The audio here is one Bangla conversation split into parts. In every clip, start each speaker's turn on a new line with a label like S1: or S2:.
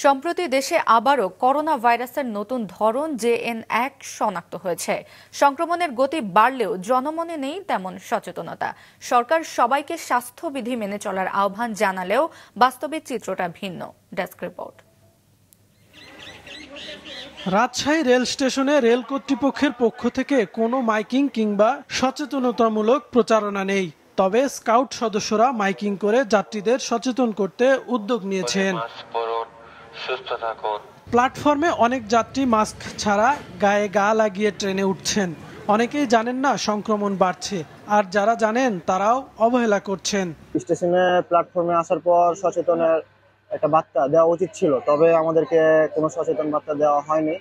S1: সম্প্রতি দেশে আবারও করোনা ভাইরাসের নতুন ধরন JN1 শনাক্ত হয়েছে। সংক্রমণের গতি বাড়লেও জনমনে নেই তেমন সচেতনতা। সরকার সবাইকে স্বাস্থ্যবিধি মেনে চলার আহ্বান জানালেও বাস্তবে চিত্রটা ভিন্ন। Desk report.
S2: রাজশাহী রেল স্টেশনে রেল কর্তৃপক্ষের পক্ষ থেকে কোনো মাইকিং কিংবা সচেতনতামূলক প্রচারণা নেই। তবে স্কাউট সদস্যরা মাইকিং করে যাত্রীদের সচেতন করতে উদ্যোগ নিয়েছেন। প্ল্যাটফর্মে অনেক যাত্রী মাস্ক ছাড়া গায়ে গা লাগিয়ে ট্রেনে উঠছেন। অনেকেই জানেন না সংক্রমণ বাড়ছে, আর যারা জানেন তারাও অবহেলা করছেন।
S3: স্টেশনে প্ল্যাটফর্মে আসার পর সচেতনের একটা বার্তা দেওয়া উচিত ছিল, তবে আমাদেরকে কোনো সচেতন বার্তা দেওয়া হয়নি।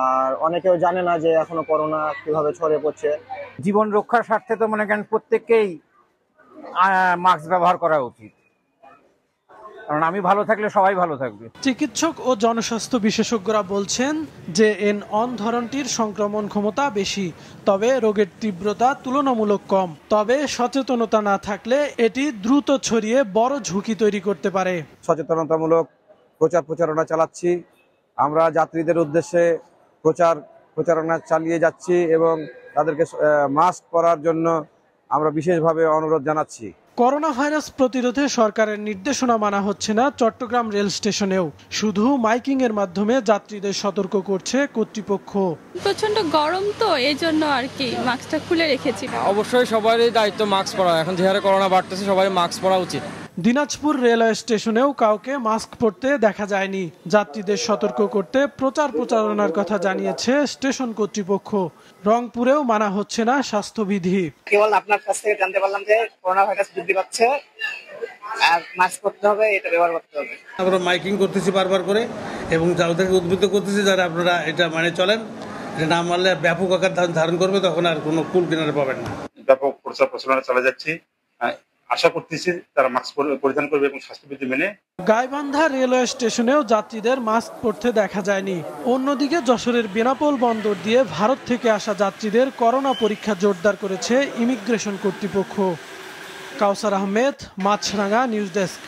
S3: আর অনেকেও জানে না যে এখনো করোনা কিভাবে ছড়িয়ে পড়ছে।
S4: জীবন রক্ষার স্বার্থে তো মনে করেন প্রত্যেককেই মাস্ক ব্যবহার করা উচিত, কারণ আমি ভালো থাকলে সবাই ভালো থাকবে।
S2: চিকিৎসক ও জনস্বাস্থ্য বিশেষজ্ঞরা বলছেন যে JN1 ধরনটির সংক্রমণ ক্ষমতা বেশি, তবে রোগের তীব্রতা তুলনামূলক কম। তবে সচেতনতা না থাকলে এটি দ্রুত ছড়িয়ে বড় ঝুঁকি তৈরি করতে পারে।
S5: সচেতনতামূলক প্রচারণা চালাচ্ছি, আমরা যাত্রীদের উদ্দেশ্যে প্রচারণা চালিয়ে যাচ্ছি এবং তাদেরকে মাস্ক পরার জন্য আমরা বিশেষভাবে অনুরোধ জানাচ্ছি।
S2: করোনা ভাইরাস প্রতিরোধে সরকারের নির্দেশনা মানা হচ্ছে না চট্টগ্রাম রেল স্টেশনেও। শুধু মাইকিং এর মাধ্যমে যাত্রীদের সতর্ক করছে কর্তৃপক্ষ।
S6: প্রচন্ড গরম তো এই জন্য আর কি মাস্কটা খুলে রেখেছি।
S7: অবশ্যই সবারই দায়িত্ব মাস্ক পরা, এখন যে হারে করোনা বাড়তেছে সবাই মাস্ক পরা উচিত।
S2: দিনাজপুর রেলওয়ে স্টেশনেও কাউকে মাস্ক পরতে দেখা যায়নি। যাত্রীদের সতর্ক করতে প্রচারণার কথা জানিয়েছে স্টেশন কর্তৃপক্ষ। রংপুরেও মানা হচ্ছে না স্বাস্থ্যবিধি।
S3: কেবল আপনার কাছ থেকে জানতে পারলাম যে করোনা ভাইরাস বৃদ্ধি পাচ্ছে আর মাস্ক পরতে হবে, এটা ব্যবহার করতে হবে।
S8: আমরা মাইকিং করতেছি বারবার করে এবং যাদেরকে উদ্বুদ্ধ করতেছি যারা আপনারা এটা মানে চলেন, এটা না মানলে ব্যাপক আকার ধারণ করবে, তখন আর কোনো কুল কিনারে পাবেন না।
S9: ব্যাপক প্রচারণা চালিয়ে যাচ্ছি, আশা করতেছি তারা মাস্ক পরিধান করবে এবং স্বাস্থ্যবিধি মেনে।
S2: গাইবান্ধা রেলওয়ে স্টেশনেও যাত্রীদের মাস্ক পরতে দেখা যায়নি। অন্যদিকে যশোরের বেনাপোল বন্দর দিয়ে ভারত থেকে আসা যাত্রীদের করোনা পরীক্ষা জোরদার করেছে ইমিগ্রেশন কর্তৃপক্ষ। কাউসার আহমেদ, মাছরাঙা, নিউজ ডেস্ক।